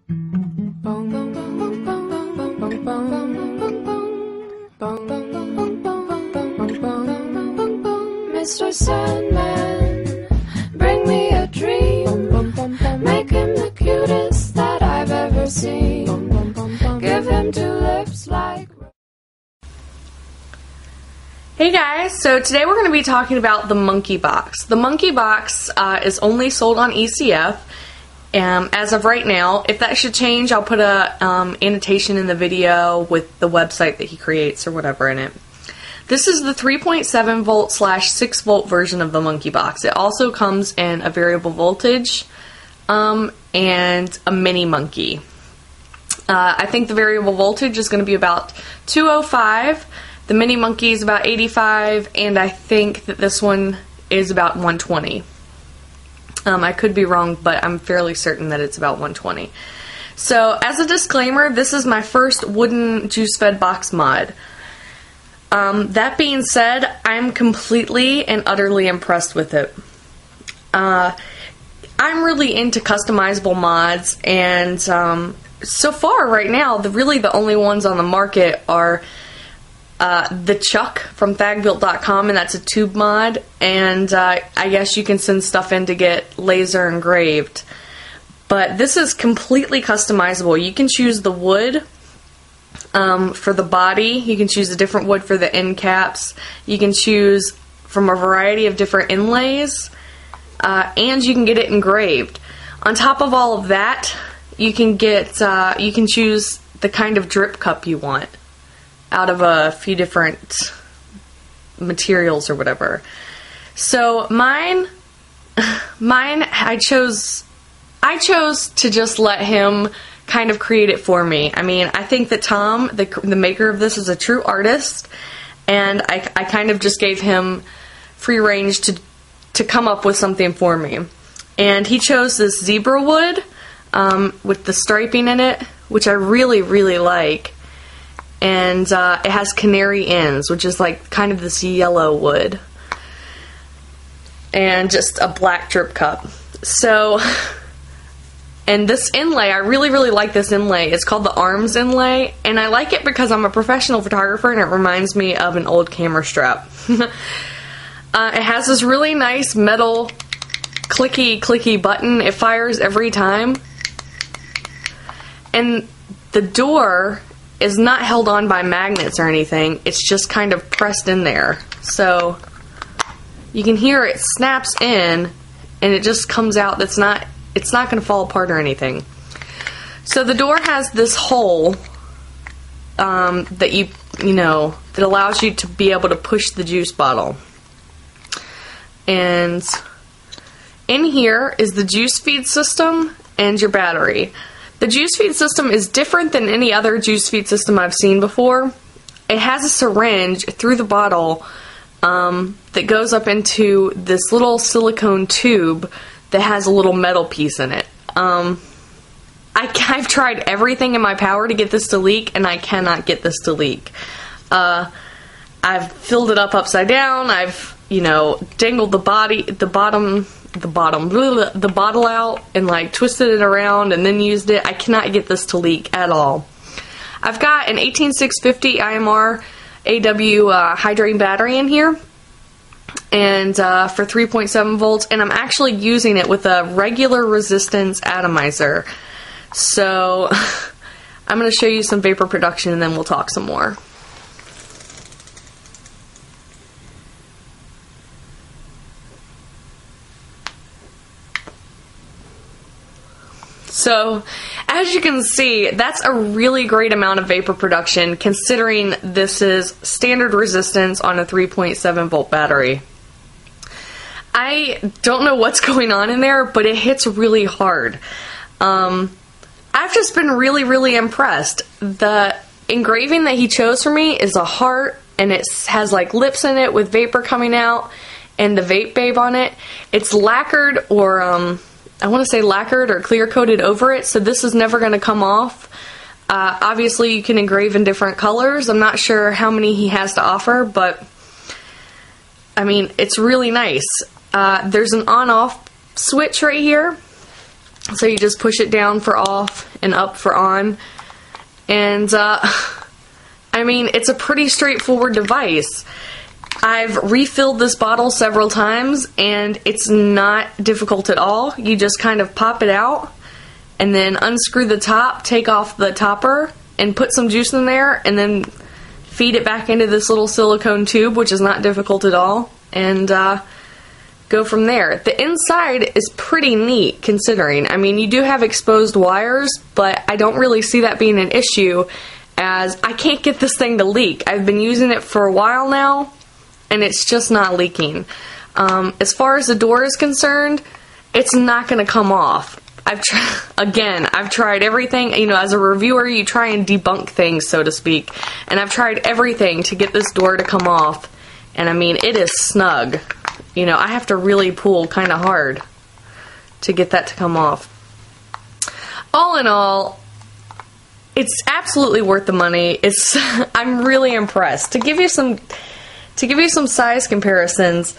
Mr. Sandman, bring me a dream. Make him the cutest that I've ever seen. Give him two lips like... Hey guys, so today we're going to be talking about the MONKEYBOXX. The MONKEYBOXX is only sold on ECF as of right now. If that should change, I'll put a annotation in the video with the website that he creates or whatever in it. This is the 3.7 volt / 6 volt version of the MONKEYBOXX. It also comes in a variable voltage and a mini monkey. I think the variable voltage is going to be about 205. The mini monkey is about 85, and I think that this one is about 120. I could be wrong, but I'm fairly certain that it's about 120. So, as a disclaimer, this is my first wooden juice-fed box mod. That being said, I'm completely and utterly impressed with it. I'm really into customizable mods, and so far, right now, really the only ones on the market are the Chuck from Thagbuilt.com, and that's a tube mod, and I guess you can send stuff in to get laser engraved. But this is completely customizable. You can choose the wood for the body, you can choose a different wood for the end caps, you can choose from a variety of different inlays, and you can get it engraved. On top of all of that, you can get you can choose the kind of drip cup you want out of a few different materials or whatever. So mine I chose to just let him kind of create it for me. I mean, I think that Tom, the maker of this, is a true artist, and I kind of just gave him free range to come up with something for me. And he chose this zebra wood with the striping in it, which I really, really like. And it has canary ends, which is like kind of this yellow wood. And just a black drip cup. So, and this inlay, I really, really like this inlay. It's called the arms inlay, and I like it because I'm a professional photographer and it reminds me of an old camera strap. It has this really nice metal clicky button. It fires every time. And the door is not held on by magnets or anything. It's just kind of pressed in there. So you can hear it snaps in and it just comes out. It's not going to fall apart or anything. So the door has this hole that that allows you to be able to push the juice bottle. And in here is the juice feed system and your battery. The juice feed system is different than any other juice feed system I've seen before. It has a syringe through the bottle that goes up into this little silicone tube that has a little metal piece in it. I've tried everything in my power to get this to leak, and I cannot get this to leak. I've filled it up upside down. I've, dangled the bottle out and like twisted it around and then used it. I cannot get this to leak at all. I've got an 18650 IMR AW hydrating battery in here, and for 3.7 volts, and I'm actually using it with a regular resistance atomizer. So I'm going to show you some vapor production and then we'll talk some more. So, as you can see, that's a really great amount of vapor production considering this is standard resistance on a 3.7 volt battery. I don't know what's going on in there, but it hits really hard. I've just been really, really impressed. The engraving that he chose for me is a heart, and it has like lips in it with vapor coming out, and the vape babe on it. It's lacquered or I want to say lacquered or clear coated over it, so this is never going to come off. Obviously you can engrave in different colors. I'm not sure how many he has to offer, but I mean, it's really nice. There's an on-off switch right here, so you just push it down for off and up for on. And I mean, it's a pretty straightforward device. I've refilled this bottle several times and it's not difficult at all. You just kind of pop it out and then unscrew the top, take off the topper, and put some juice in there, and then feed it back into this little silicone tube, which is not difficult at all, and go from there. The inside is pretty neat, considering. I mean, you do have exposed wires, but I don't really see that being an issue, as I can't get this thing to leak. I've been using it for a while now, and it's just not leaking. As far as the door is concerned, it's not going to come off. I've tried everything. You know, as a reviewer, you try and debunk things, so to speak. And I've tried everything to get this door to come off. And I mean, it is snug. You know, I have to really pull kind of hard to get that to come off. All in all, it's absolutely worth the money. I'm really impressed. To give you some size comparisons,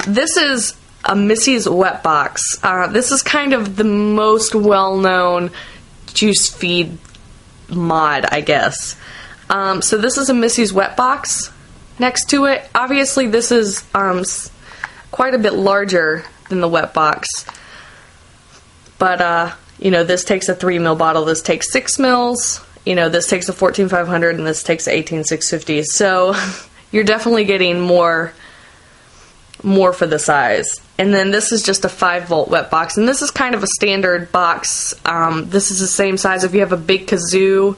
this is a Missy's Wet Box. This is kind of the most well-known juice feed mod, I guess. So this is a Missy's Wet Box. Next to it, obviously this is quite a bit larger than the Wet Box. But, you know, this takes a 3 ml bottle, this takes 6 mils. You know, this takes a 14,500 and this takes a 18,650. So you're definitely getting more for the size. And then this is just a 5-volt wet box, and this is kind of a standard box. This is the same size. If you have a big kazoo,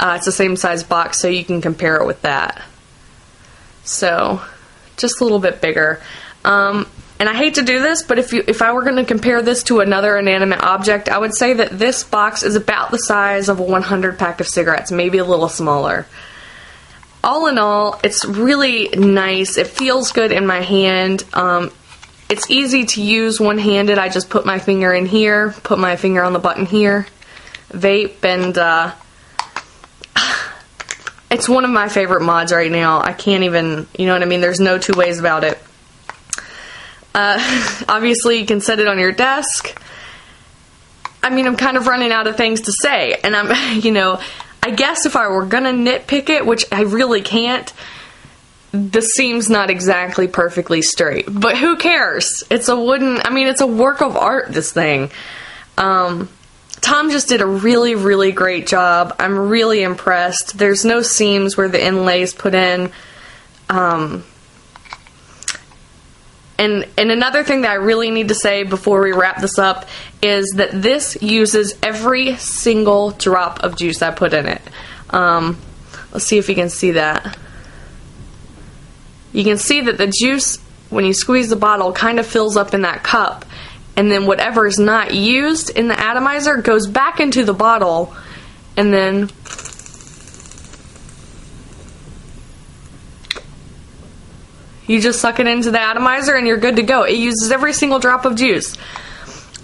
it's the same size box, so you can compare it with that. So just a little bit bigger. And I hate to do this, but if I were going to compare this to another inanimate object, I would say that this box is about the size of a 100 pack of cigarettes, maybe a little smaller. All in all, it's really nice. It feels good in my hand. It's easy to use one-handed. I just put my finger in here, put my finger on the button here, vape, and it's one of my favorite mods right now. I can't even, you know what I mean? There's no two ways about it. Obviously, you can set it on your desk. I mean, I'm kind of running out of things to say, and I'm, you know, I guess if I were gonna nitpick it, which I really can't, the seam's not exactly perfectly straight. But who cares? It's a wooden, I mean, it's a work of art, this thing. Tom just did a really, really great job. I'm really impressed. There's no seams where the inlay's put in. And another thing that I really need to say before we wrap this up is that this uses every single drop of juice I put in it. Let's see if you can see that. You can see that the juice, when you squeeze the bottle, kind of fills up in that cup. And then whatever is not used in the atomizer goes back into the bottle, and then you just suck it into the atomizer and you're good to go. It uses every single drop of juice.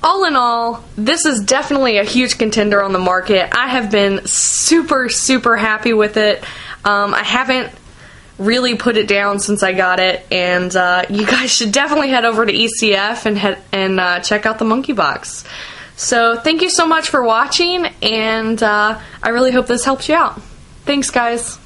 All in all, this is definitely a huge contender on the market. I have been super, super happy with it. I haven't really put it down since I got it, and you guys should definitely head over to ECF and check out the MONKEYBOXX. So thank you so much for watching, and I really hope this helps you out. Thanks, guys.